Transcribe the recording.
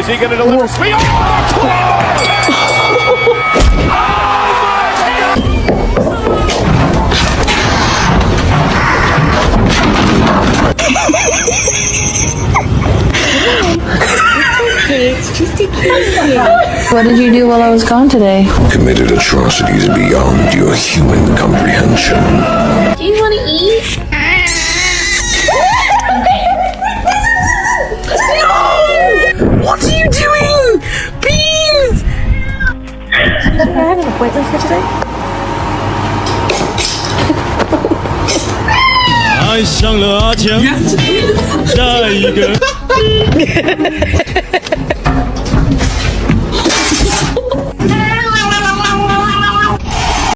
Is he going to deliver? It's just a kid. What did you do while I was gone today? Committed atrocities beyond your human comprehension. Do you want to eat? No! What are you doing? Beans! I have an appointment for today. 爱上了阿强，下一个。